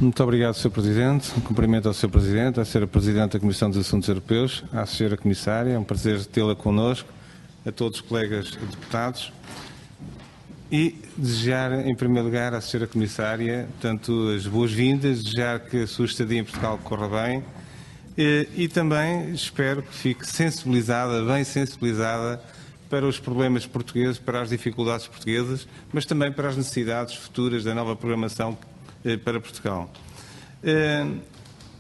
Muito obrigado, Sr. Presidente. Um cumprimento ao Sr. Presidente, à Sra. Presidente da Comissão dos Assuntos Europeus, à Sra. Comissária. É um prazer tê-la connosco, a todos os colegas deputados. E desejar, em primeiro lugar, à Sra. Comissária, tanto as boas-vindas, desejar que a sua estadia em Portugal corra bem e também espero que fique sensibilizada, bem sensibilizada, para os problemas portugueses, para as dificuldades portuguesas, mas também para as necessidades futuras da nova programação para Portugal.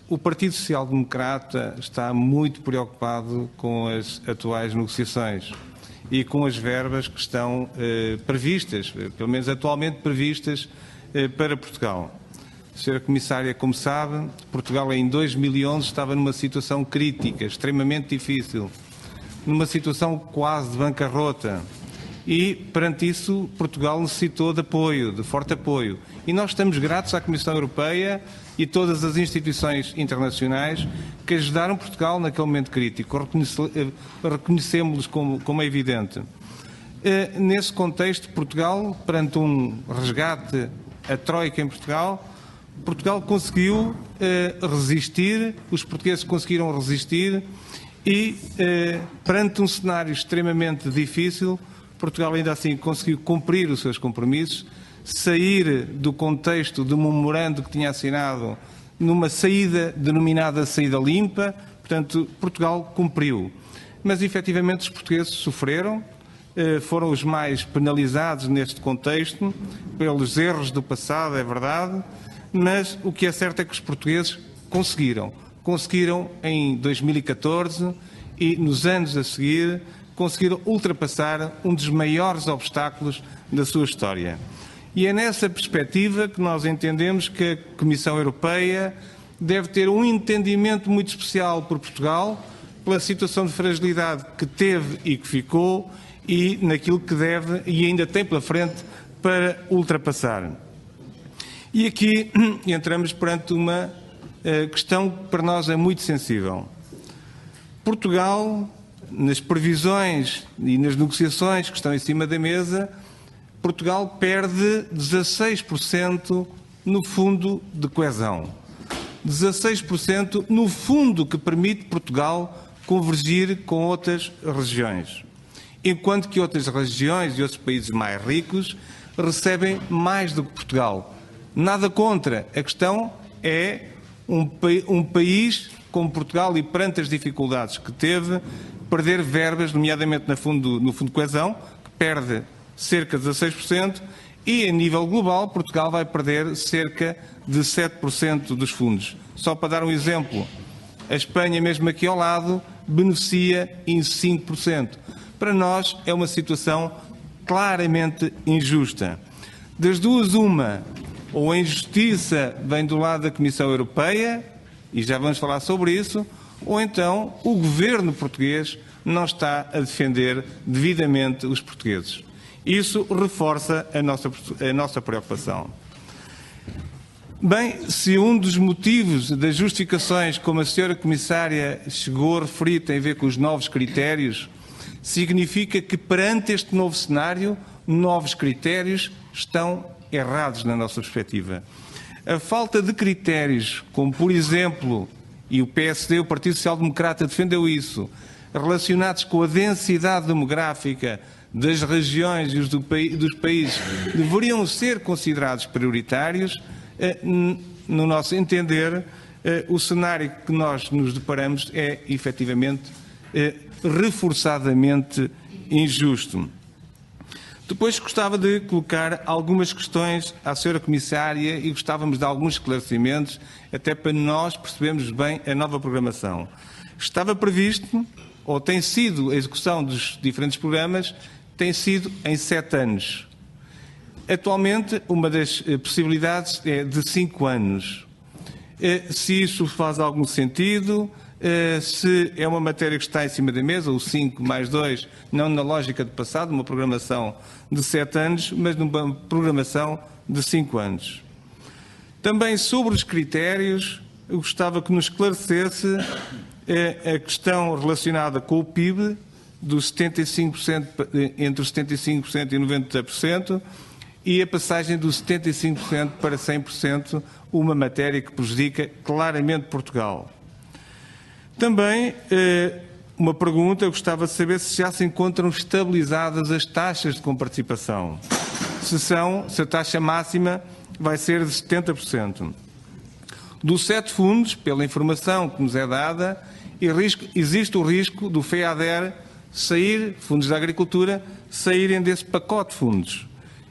O Partido Social Democrata está muito preocupado com as atuais negociações e com as verbas que estão previstas, pelo menos atualmente previstas, para Portugal. Sra. Comissária, como sabe, Portugal em 2011 estava numa situação crítica, extremamente difícil, numa situação quase de bancarrota. E, perante isso, Portugal necessitou de apoio, de forte apoio. E nós estamos gratos à Comissão Europeia e todas as instituições internacionais que ajudaram Portugal naquele momento crítico. Reconhecemos-los como é evidente. Nesse contexto, Portugal, perante um resgate, a Troika em Portugal, Portugal conseguiu resistir, os portugueses conseguiram resistir e, perante um cenário extremamente difícil, Portugal ainda assim conseguiu cumprir os seus compromissos, sair do contexto do memorando que tinha assinado numa saída denominada saída limpa, portanto, Portugal cumpriu. Mas, efetivamente, os portugueses sofreram, foram os mais penalizados neste contexto, pelos erros do passado, é verdade, mas o que é certo é que os portugueses conseguiram. Conseguiram em 2014 e nos anos a seguir, conseguiram ultrapassar um dos maiores obstáculos da sua história. E é nessa perspectiva que nós entendemos que a Comissão Europeia deve ter um entendimento muito especial por Portugal, pela situação de fragilidade que teve e que ficou e naquilo que deve e ainda tem pela frente para ultrapassar. E aqui entramos perante uma questão que para nós é muito sensível. Portugal, nas previsões e nas negociações que estão em cima da mesa, Portugal perde 16% no fundo de coesão. 16% no fundo que permite Portugal convergir com outras regiões. Enquanto que outras regiões e outros países mais ricos recebem mais do que Portugal. Nada contra. A questão é um país como Portugal e perante as dificuldades que teve, perder verbas, nomeadamente no fundo de coesão, que perde cerca de 16%, e a nível global Portugal vai perder cerca de 7% dos fundos. Só para dar um exemplo, a Espanha, mesmo aqui ao lado, beneficia em 5%. Para nós é uma situação claramente injusta. Das duas, uma, ou a injustiça vem do lado da Comissão Europeia, e já vamos falar sobre isso, ou então o governo português não está a defender devidamente os portugueses. Isso reforça a nossa preocupação. Bem, se um dos motivos das justificações, como a Sra. Comissária chegou a referir, tem a ver com os novos critérios, significa que perante este novo cenário, novos critérios estão errados na nossa perspectiva. A falta de critérios, como por exemplo, e o PSD, o Partido Social Democrata, defendeu isso, relacionados com a densidade demográfica das regiões e dos países, deveriam ser considerados prioritários. No nosso entender, o cenário que nós nos deparamos é, efetivamente, reforçadamente injusto. Depois gostava de colocar algumas questões à Sra. Comissária e gostávamos de alguns esclarecimentos, até para nós percebermos bem a nova programação. Estava previsto, ou tem sido, a execução dos diferentes programas, tem sido em 7 anos. Atualmente, uma das possibilidades é de 5 anos. Se isso faz algum sentido, se é uma matéria que está em cima da mesa, o 5 mais 2, não na lógica de passado, uma programação de 7 anos, mas numa programação de 5 anos. Também sobre os critérios, eu gostava que nos esclarecesse a questão relacionada com o PIB, dos 75%, entre os 75% e 90%, e a passagem dos 75% para 100%, uma matéria que prejudica claramente Portugal. Também uma pergunta, eu gostava de saber se já se encontram estabilizadas as taxas de comparticipação, se a taxa máxima vai ser de 70%. Dos 7 fundos, pela informação que nos é dada, existe o risco do FEADER sair, fundos da agricultura, saírem desse pacote de fundos.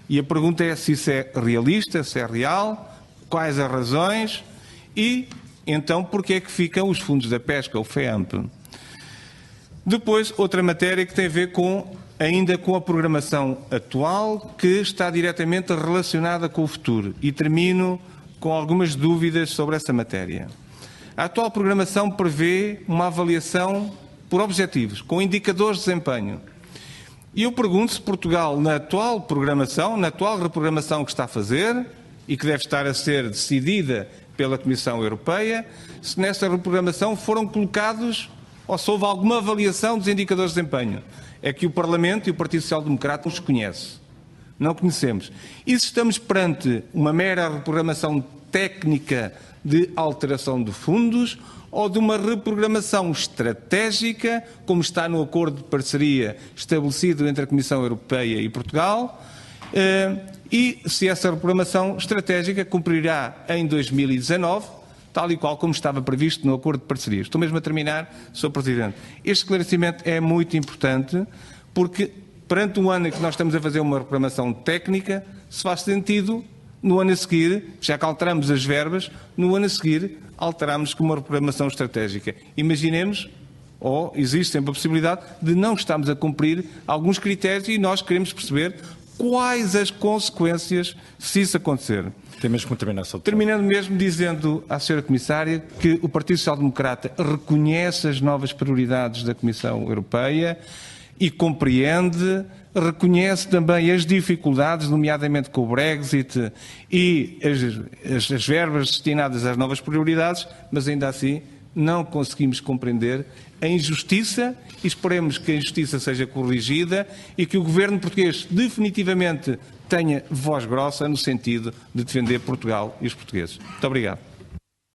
E a pergunta é se isso é realista, se é real, quais as razões e, então, porque é que ficam os fundos da pesca, o FEAMP. Depois, outra matéria que tem a ver ainda com a programação atual, que está diretamente relacionada com o futuro. E termino com algumas dúvidas sobre essa matéria. A atual programação prevê uma avaliação por objetivos, com indicadores de desempenho. E eu pergunto se Portugal, na atual reprogramação que está a fazer, e que deve estar a ser decidida pela Comissão Europeia, se nessa reprogramação foram colocados, ou se houve alguma avaliação dos indicadores de desempenho. É que o Parlamento e o Partido Social Democrata os conhece. Não conhecemos. E se estamos perante uma mera reprogramação técnica de alteração de fundos ou de uma reprogramação estratégica, como está no acordo de parceria estabelecido entre a Comissão Europeia e Portugal, e se essa reprogramação estratégica cumprirá em 2019, tal e qual como estava previsto no acordo de parceria. Estou mesmo a terminar, Sr. Presidente. Este esclarecimento é muito importante porque, perante um ano em que nós estamos a fazer uma reprogramação técnica, se faz sentido, no ano a seguir, já que alteramos as verbas, no ano a seguir alteramos com uma reprogramação estratégica. Imaginemos, ou existe sempre a possibilidade, de não estarmos a cumprir alguns critérios e nós queremos perceber quais as consequências se isso acontecer. Tem mesmo que terminar, Sr. Deputado. Terminando mesmo dizendo à Sra. Comissária que o Partido Social Democrata reconhece as novas prioridades da Comissão Europeia e compreende, reconhece também as dificuldades, nomeadamente com o Brexit e as verbas destinadas às novas prioridades, mas ainda assim não conseguimos compreender a injustiça e esperemos que a injustiça seja corrigida e que o Governo português definitivamente tenha voz grossa no sentido de defender Portugal e os portugueses. Muito obrigado.